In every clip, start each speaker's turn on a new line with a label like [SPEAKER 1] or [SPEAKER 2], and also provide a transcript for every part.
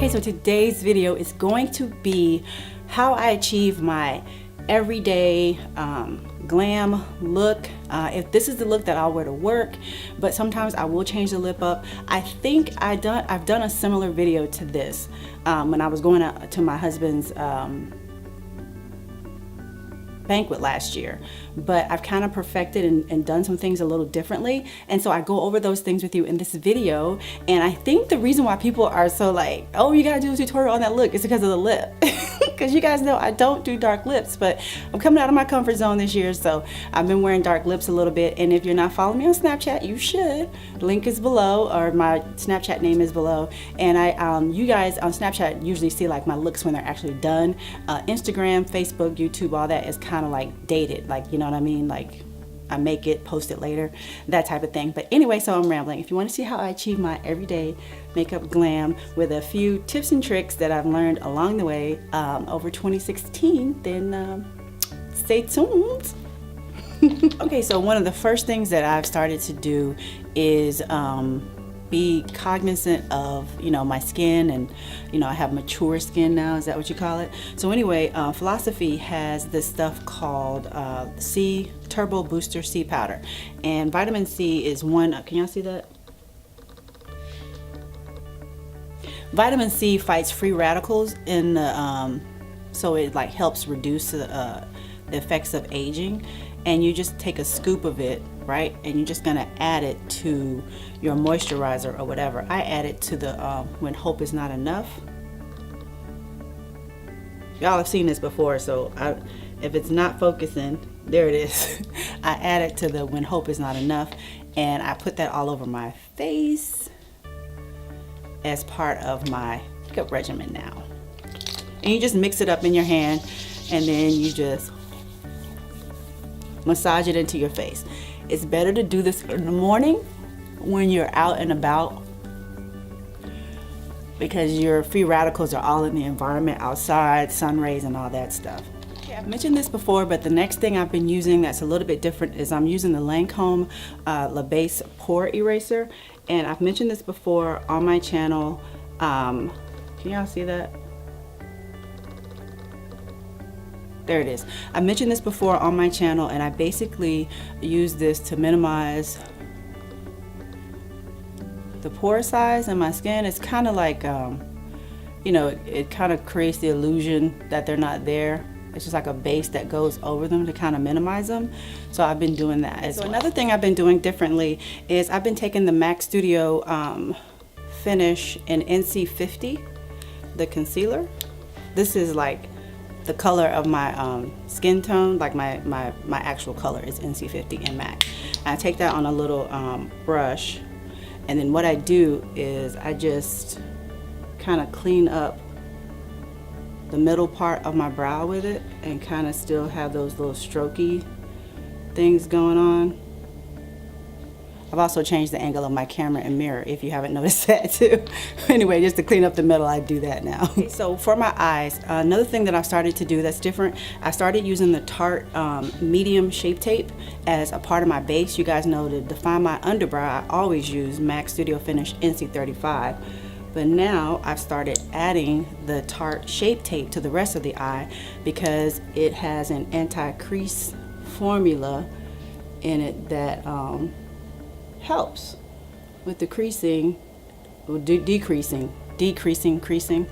[SPEAKER 1] Okay, so today's video is going to be how I achieve my everyday glam look. If this is the look that I'll wear to work, but sometimes I will change the lip up. I think I've done a similar video to this when I was going out to my husband's banquet last year, but I've kind of perfected and done some things a little differently, and so I go over those things with you in this video. And I think the reason why people are so like, oh, you gotta do a tutorial on that look, is because of the lip. Because you guys know I don't do dark lips, but I'm coming out of my comfort zone this year, so I've been wearing dark lips a little bit. And if you're not following me on Snapchat, you should. The link is below, or my Snapchat name is below. And you guys on Snapchat usually see like my looks when they're actually done. Instagram, Facebook, YouTube, all that is kind of like dated, like, you know what I mean, like I make it, post it later, that type of thing. But anyway, so I'm rambling. If you want to see how I achieve my everyday makeup glam with a few tips and tricks that I've learned along the way over 2016, then stay tuned. Okay, so one of the first things that I've started to do is be cognizant of, you know, my skin, and you know, I have mature skin now, is that what you call it? So anyway, Philosophy has this stuff called C Turbo Booster C powder, and vitamin C is one. Can y'all see that? Vitamin C fights free radicals in the so it like helps reduce the effects of aging. And you just take a scoop of it, right, and you're just gonna add it to your moisturizer or whatever. I add it to the When Hope Is Not Enough. Y'all have seen this before, so if it's not focusing, there it is. I add it to the When Hope Is Not Enough, and I put that all over my face as part of my makeup regimen now. And you just mix it up in your hand, and then you just massage it into your face. It's better to do this in the morning when you're out and about, because your free radicals are all in the environment outside, sun rays and all that stuff. Okay, I've mentioned this before, but the next thing I've been using that's a little bit different is I'm using the Lancome La Base Pore Eraser. And I've mentioned this before on my channel. Can y'all see that? There it is. I mentioned this before on my channel, and I basically use this to minimize the pore size in my skin. It's kind of like, you know, it kind of creates the illusion that they're not there. It's just like a base that goes over them to kind of minimize them. So I've been doing that as well. Another thing I've been doing differently is I've been taking the MAC Studio Finish in NC50, the concealer. This is like the color of my skin tone, like my actual color is NC50 in MAC. And I take that on a little brush, and then what I do is I just kind of clean up the middle part of my brow with it, and kind of still have those little strokey things going on. I've also changed the angle of my camera and mirror, if you haven't noticed that too. Anyway, just to clean up the middle, I do that now. Okay, so for my eyes, another thing that I've started to do that's different, I started using the Tarte medium shape tape as a part of my base. You guys know, to define my underbrow, I always use MAC Studio Finish NC35. But now I've started adding the Tarte shape tape to the rest of the eye, because it has an anti-crease formula in it that helps with the creasing, decreasing creasing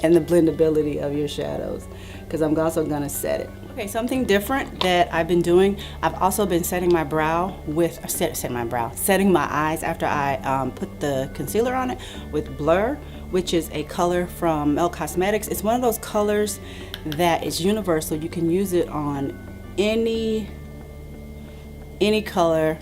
[SPEAKER 1] and the blendability of your shadows, because I'm also gonna set it. Okay, something different that I've been doing, I've also been setting my brow with, setting my eyes after I put the concealer on it with Blur, which is a color from M.A.C Cosmetics. It's one of those colors that is universal. You can use it on any color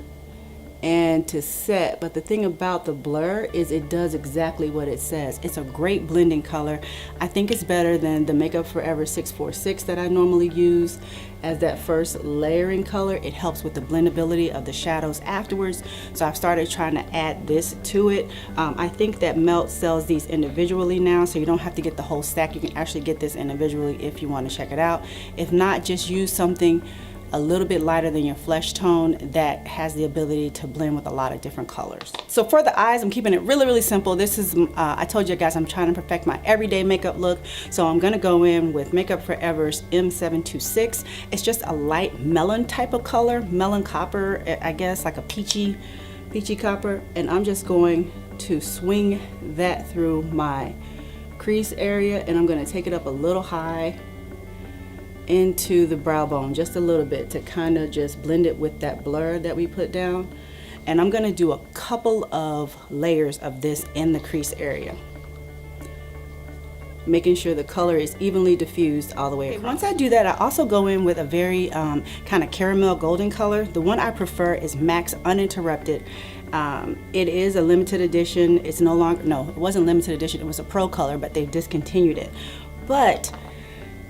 [SPEAKER 1] and to set, but the thing about the Blur is it does exactly what it says. It's a great blending color. I think it's better than the Makeup Forever 646 that I normally use as that first layering color. It helps with the blendability of the shadows afterwards, so I've started trying to add this to it. I think that Melt sells these individually now, so you don't have to get the whole stack. You can actually get this individually if you want to check it out. If not, just use something a little bit lighter than your flesh tone that has the ability to blend with a lot of different colors. So for the eyes, I'm keeping it really, really simple. This is, I told you guys I'm trying to perfect my everyday makeup look. So I'm gonna go in with Makeup Forever's M726. It's just a light melon type of color, melon copper, I guess, like a peachy copper. And I'm just going to swing that through my crease area, and I'm gonna take it up a little high into the brow bone just a little bit to kind of just blend it with that blur that we put down. And I'm gonna do a couple of layers of this in the crease area, making sure the color is evenly diffused all the way across. Once I do that, I also go in with a very kind of caramel golden color. The one I prefer is M.A.C Uninterrupted. It is a limited edition. It's no longer, no, it wasn't limited edition. It was a pro color, but they discontinued it. But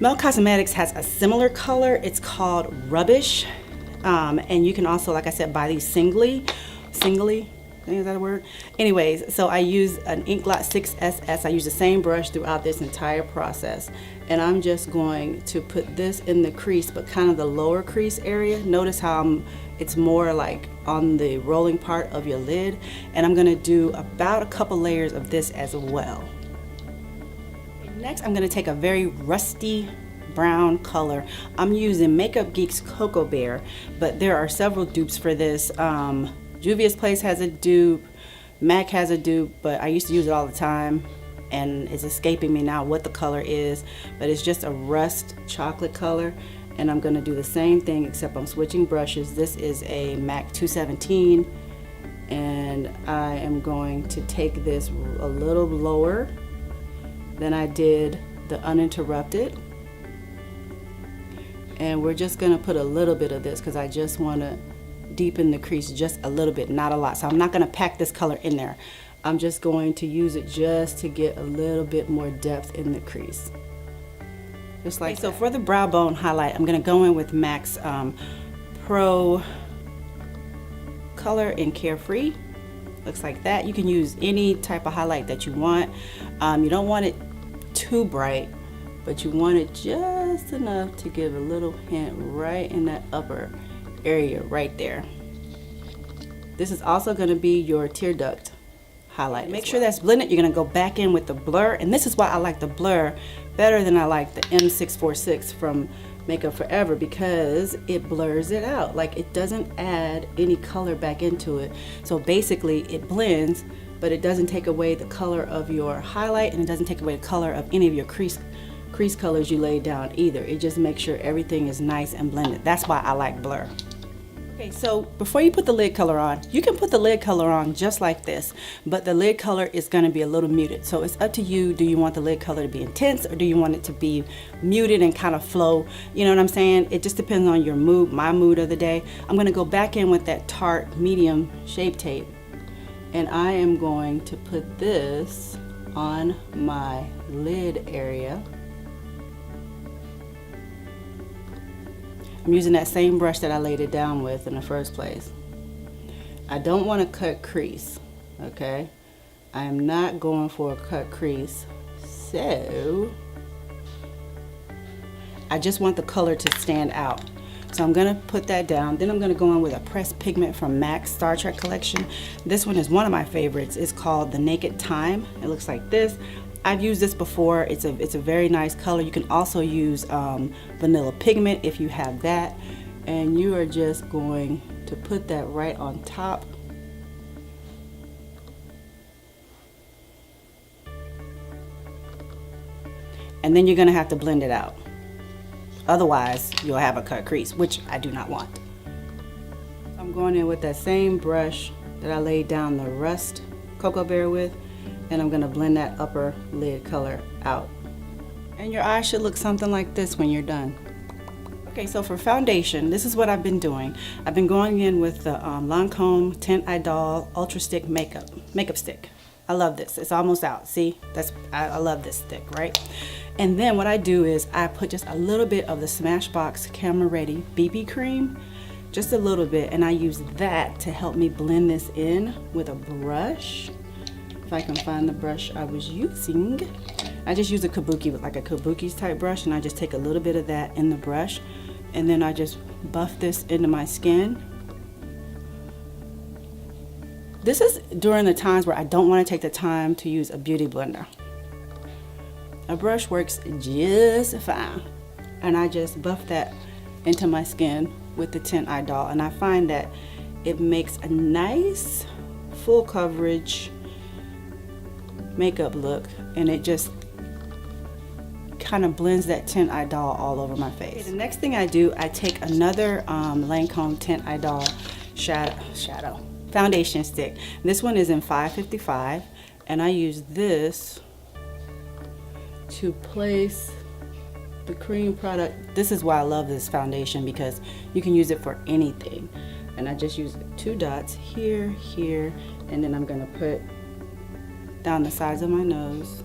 [SPEAKER 1] Mel Cosmetics has a similar color. It's called Rubbish. And you can also, like I said, buy these singly, is that a word? Anyways, so I use an Inklot 6SS. I use the same brush throughout this entire process. And I'm just going to put this in the crease, but kind of the lower crease area. Notice how it's more like on the rolling part of your lid. And I'm gonna do about a couple layers of this as well. Next, I'm gonna take a very rusty brown color. I'm using Makeup Geek's Cocoa Bear, but there are several dupes for this. Juvia's Place has a dupe, MAC has a dupe, but I used to use it all the time and it's escaping me now what the color is, but it's just a rust chocolate color. And I'm gonna do the same thing except I'm switching brushes. This is a MAC 217 and I am going to take this a little lower than I did the Uninterrupted. And we're just gonna put a little bit of this because I just wanna deepen the crease just a little bit, not a lot. So I'm not gonna pack this color in there. I'm just going to use it just to get a little bit more depth in the crease. Just like so. For the brow bone highlight, I'm gonna go in with M.A.C's Pro color in Carefree. Looks like that. You can use any type of highlight that you want. You don't want it too bright, but you want it just enough to give a little hint right in that upper area right there. This is also going to be your tear duct highlight. Make sure that's blended. You're going to go back in with the blur, and this is why I like the blur better than I like the M646 from Makeup Forever, because it blurs it out. Like, it doesn't add any color back into it. So basically it blends, but it doesn't take away the color of your highlight, and it doesn't take away the color of any of your crease colors you laid down either. It just makes sure everything is nice and blended. That's why I like blur. Okay, so before you put the lid color on, you can put the lid color on just like this, but the lid color is going to be a little muted. So it's up to you. Do you want the lid color to be intense, or do you want it to be muted and kind of flow? You know what I'm saying? It just depends on your mood, my mood of the day. I'm going to go back in with that Tarte medium shape tape, and I am going to put this on my lid area. I'm using that same brush that I laid it down with in the first place. I don't want to cut crease, okay? I am not going for a cut crease, so I just want the color to stand out. So I'm gonna put that down. Then I'm gonna go in with a pressed pigment from M.A.C Star Trek collection. This one is one of my favorites. It's called the Naked Time. It looks like this. I've used this before. It's a very nice color. You can also use vanilla pigment if you have that. And you are just going to put that right on top. And then you're gonna have to blend it out. Otherwise, you'll have a cut crease, which I do not want. I'm going in with that same brush that I laid down the Rust Cocoa Bear with, and I'm gonna blend that upper lid color out. And your eye should look something like this when you're done. Okay, so for foundation, this is what I've been doing. I've been going in with the Lancome Tint Idol Ultra Stick Makeup Stick. I love this. It's almost out. See, I love this stick, right? And then what I do is I put just a little bit of the Smashbox Camera Ready BB cream, just a little bit, and I use that to help me blend this in with a brush. If I can find the brush I was using. I just use a kabuki, with like a kabuki's type brush, and I just take a little bit of that in the brush and then I just buff this into my skin. This is during the times where I don't want to take the time to use a beauty blender. A brush works just fine. And I just buff that into my skin with the Tint Eye Doll, and I find that it makes a nice full coverage makeup look, and it just kind of blends that Tint Eye Doll all over my face. Okay, the next thing I do, I take another Lancome Tint Eye Doll shadow foundation stick. This one is in 555, and I use this to place the cream product. This is why I love this foundation, because you can use it for anything. And I just use 2 dots here, here, and then I'm gonna put down the sides of my nose,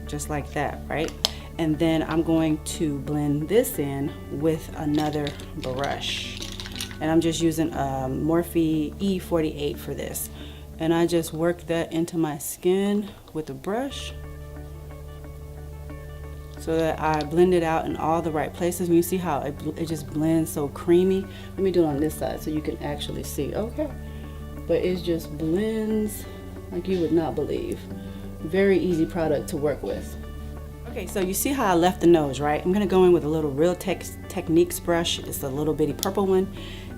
[SPEAKER 1] just like that, right? And then I'm going to blend this in with another brush. And I'm just using Morphe E48 for this. And I just work that into my skin with a brush, so that I blend it out in all the right places. And you see how it just blends so creamy. Let me do it on this side so you can actually see. Okay, but it just blends like you would not believe. Very easy product to work with. Okay, so you see how I left the nose, right? I'm gonna go in with a little Real Techniques brush. It's a little bitty purple one,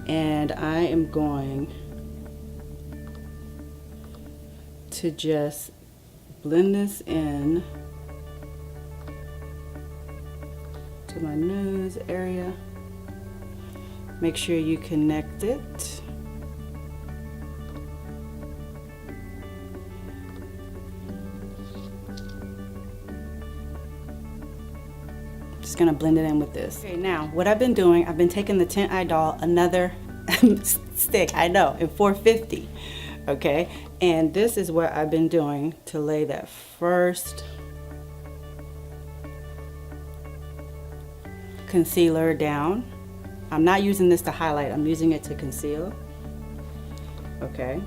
[SPEAKER 1] and I am going to just blend this in to my nose area. Make sure you connect it. Just gonna blend it in with this. Okay, now what I've been doing, I've been taking the Tint Eye Doll, another stick, I know, in 450, okay? And this is what I've been doing to lay that first concealer down. I'm not using this to highlight, I'm using it to conceal. Okay.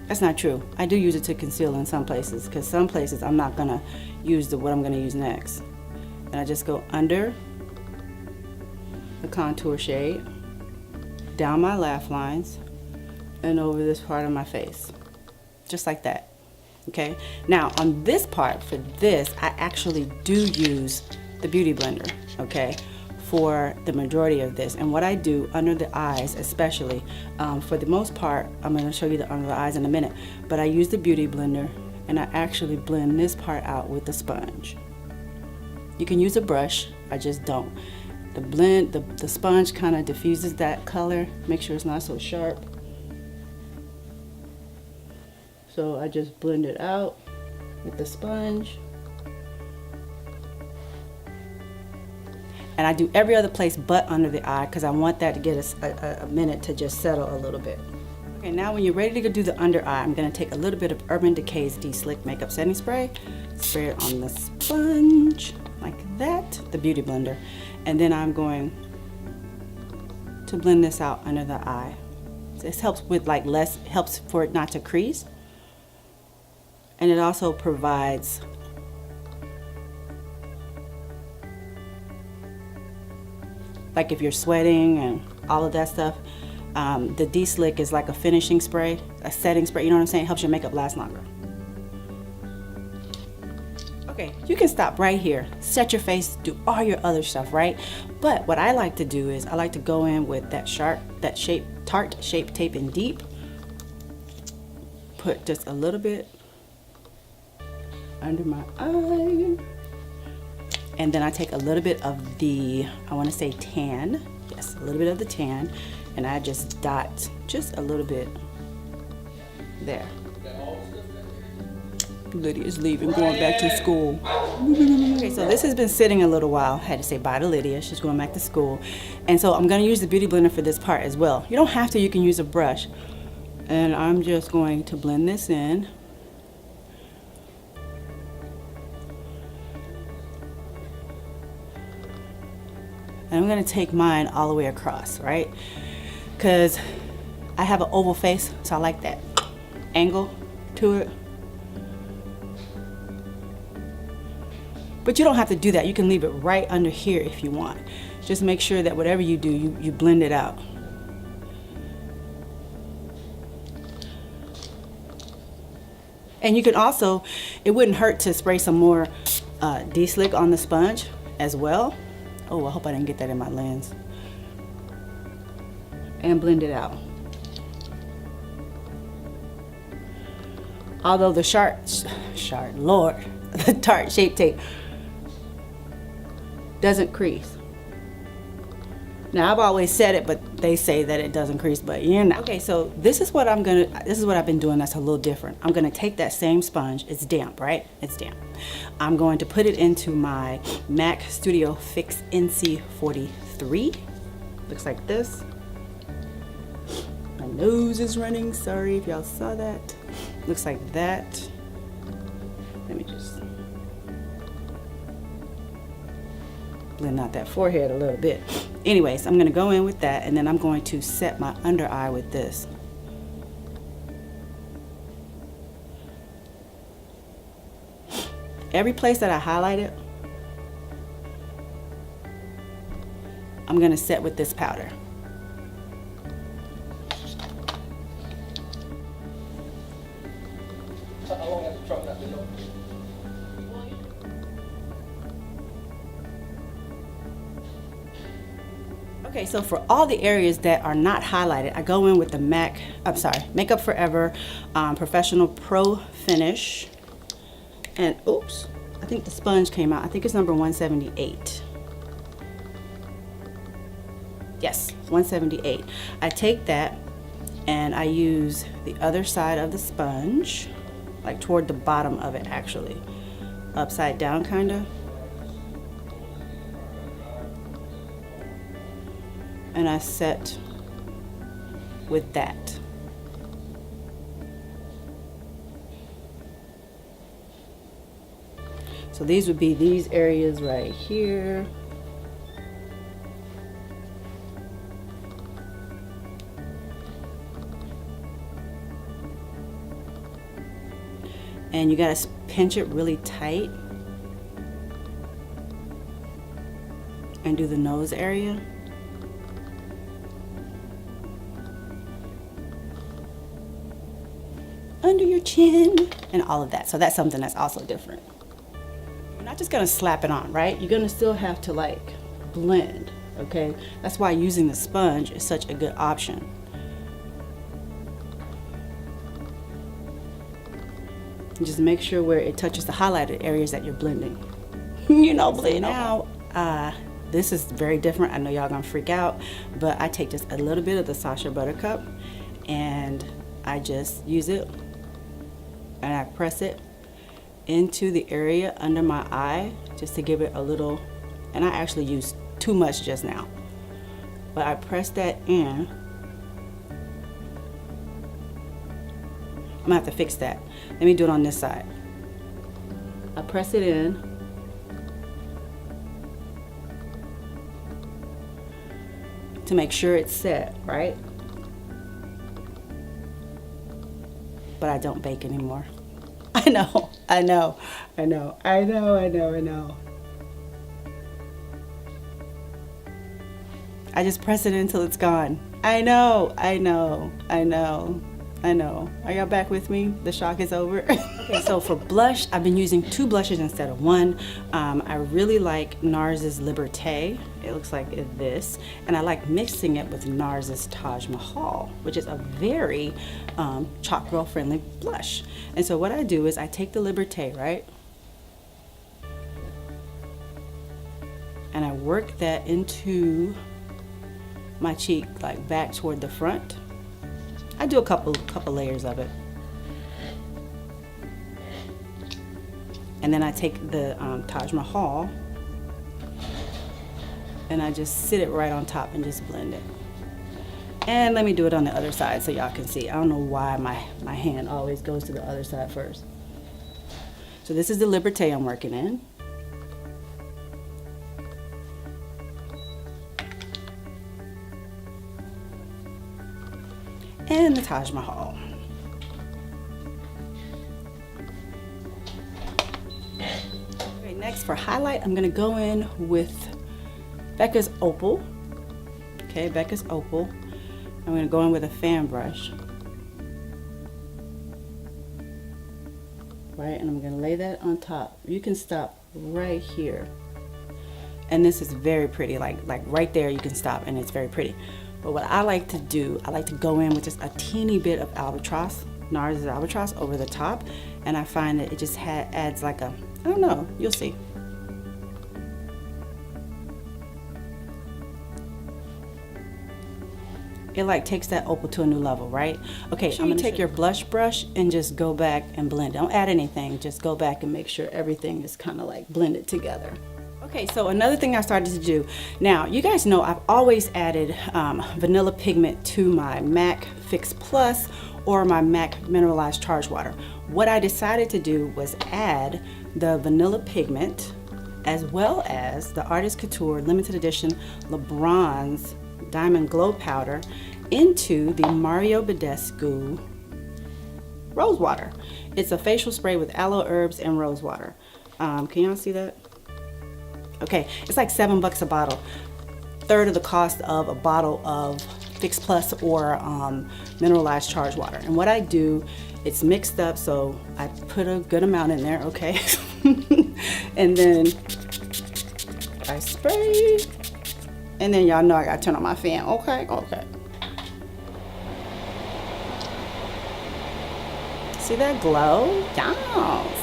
[SPEAKER 1] That's not true. I do use it to conceal in some places, because some places I'm not gonna use what I'm gonna use next. And I just go under the contour shade, down my laugh lines, and over this part of my face. Just like that. Okay. Now on this part, for this, I actually do use the Beauty Blender, okay, for the majority of this. And what I do under the eyes, especially, for the most part, I'm going to show you the under the eyes in a minute, but I use the Beauty Blender, and I actually blend this part out with the sponge. You can use a brush, I just don't. The sponge kind of diffuses that color, make sure it's not so sharp. So I just blend it out with the sponge. And I do every other place but under the eye, because I want that to get a minute to just settle a little bit. Okay, now when you're ready to do the under eye, I'm going to take a little bit of Urban Decay's De-Slick Makeup Setting Spray, spray it on the sponge like that, the Beauty Blender, and then I'm going to blend this out under the eye. This helps with helps for it not to crease, and it also provides like if you're sweating and all of that stuff, the De-Slick is like a finishing spray, a setting spray, you know what I'm saying? It helps your makeup last longer. Okay, you can stop right here, set your face, do all your other stuff, right? But what I like to do is I like to go in with that Tarte Shape Tape and Deep, put just a little bit under my eye. And then I take a little bit of the, I want to say tan, yes, a little bit of the tan, and I just dot just a little bit there. Lydia's leaving, going back to school. Okay, so this has been sitting a little while. I had to say bye to Lydia, she's going back to school. And so I'm going to use the Beauty Blender for this part as well. You don't have to, you can use a brush. And I'm just going to blend this in. And I'm going to take mine all the way across, right? Because I have an oval face, so I like that angle to it. But you don't have to do that. You can leave it right under here if you want. Just make sure that whatever you do, you blend it out. And you can also, it wouldn't hurt to spray some more de-slick on the sponge as well. Oh, I hope I didn't get that in my lens. And blend it out. Although the Lord, the Tarte Shape Tape doesn't crease. Now, I've always said it, but they say that it doesn't crease, but you're not. Okay, so this is what I've been doing that's a little different. I'm gonna take that same sponge, it's damp, right? It's damp. I'm going to put it into my MAC Studio Fix NC43. Looks like this. My nose is running, sorry if y'all saw that. Looks like that. Let me just blend out that forehead a little bit. Anyways, I'm gonna go in with that, and then I'm going to set my under eye with this. Every place that I highlighted, I'm gonna set with this powder. Okay, so for all the areas that are not highlighted, I go in with the Makeup Forever Professional Pro Finish. And oops, I think the sponge came out. I think it's number 178. Yes, 178. I take that and I use the other side of the sponge, like toward the bottom of it actually. Upside down kinda. And I set with that. So these would be these areas right here. And you gotta pinch it really tight and do the nose area. Under your chin and all of that. So that's something that's also different. You're not just gonna slap it on, right? You're gonna still have to like blend, okay? That's why using the sponge is such a good option. And just make sure where it touches the highlighted areas that you're blending. You know, blend. So now, this is very different. I know y'all gonna freak out, but I take just a little bit of the Sacha Buttercup and I just use it and I press it into the area under my eye just to give it a little, and I actually used too much just now, but I press that in. I'm gonna have to fix that. Let me do it on this side. I press it in. To make sure it's set, right? But I don't bake anymore. I know. I just press it until it's gone. I know. Are y'all back with me? The shock is over. Okay, so for blush, I've been using 2 blushes instead of 1. I really like NARS's Liberté. It looks like this. And I like mixing it with NARS's Taj Mahal, which is a very chalk girl friendly blush. And so what I do is I take the Liberté, right? And I work that into my cheek, like back toward the front. I do a couple layers of it. And then I take the Taj Mahal and I just sit it right on top and just blend it. And let me do it on the other side so y'all can see. I don't know why my hand always goes to the other side first. So this is the Liberté I'm working in. And the Taj Mahal. Okay, Okay, next for highlight, I'm gonna go in with Becca's Opal. Okay, Becca's Opal. I'm gonna go in with a fan brush. Right, and I'm gonna lay that on top. You can stop right here. And this is very pretty, like right there you can stop and it's very pretty. But what I like to do, I like to go in with just a teeny bit of Albatross, NARS Albatross over the top. And I find that it just adds like a, I don't know, you'll see. It like takes that opal to a new level, right? Okay, I'm gonna take your blush brush and just go back and blend. Don't add anything, just go back and make sure everything is kind of like blended together. Okay, so another thing I started to do, now you guys know I've always added vanilla pigment to my MAC Fix Plus or my MAC Mineralized Charged Water. What I decided to do was add the vanilla pigment as well as the Artist Couture Limited Edition LeBron's Diamond Glow Powder into the Mario Badescu Rose Water. It's a facial spray with aloe herbs and rose water. Can y'all see that? Okay, it's like $7 a bottle. Third of the cost of a bottle of Fix Plus or Mineralized Charged Water. And what I do, it's mixed up, so I put a good amount in there, okay? And then I spray. And then y'all know I gotta turn on my fan, okay? Okay. See that glow? Yes.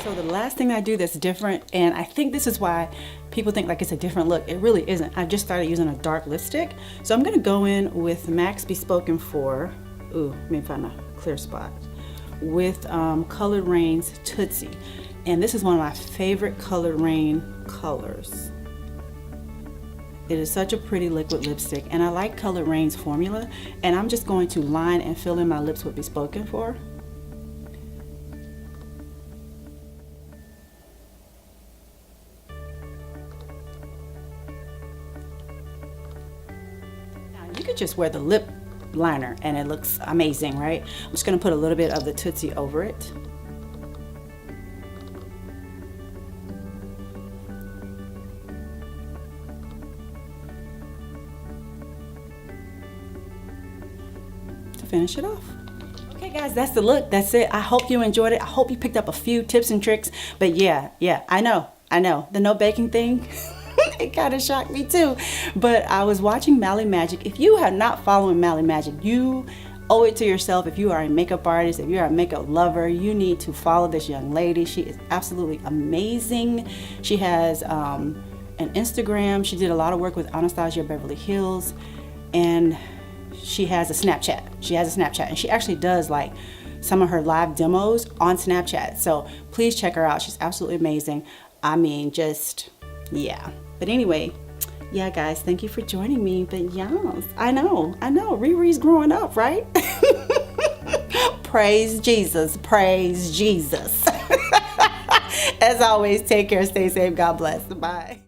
[SPEAKER 1] So the last thing I do that's different, and I think this is why people think like it's a different look. It really isn't. I just started using a dark lipstick. So I'm gonna go in with MAC's Bespoken 4. Ooh, let me find a clear spot. With Colored Rain's Tootsie. And this is one of my favorite Colored Rain colors. It is such a pretty liquid lipstick, and I like Colored Rain's formula, and I'm just going to line and fill in my lips with Bespoken 4. Now you could just wear the lip liner and it looks amazing, right? I'm just going to put a little bit of the Tootsie over it. Finish it off. Okay guys, that's the look. That's it. I hope you enjoyed it. I hope you picked up a few tips and tricks. But yeah, I know. The no baking thing, it kind of shocked me too. But I was watching Mally Magic. If you have not followed Mally Magic, you owe it to yourself. If you are a makeup artist, if you're a makeup lover, you need to follow this young lady. She is absolutely amazing. She has an Instagram. She did a lot of work with Anastasia Beverly Hills, and she has a Snapchat. And she actually does like some of her live demos on Snapchat. So please check her out. She's absolutely amazing. I mean, just, yeah. But anyway, yeah, guys, thank you for joining me. But yes, I know, Riri's growing up, right? Praise Jesus, praise Jesus. As always, take care, stay safe, God bless. Bye.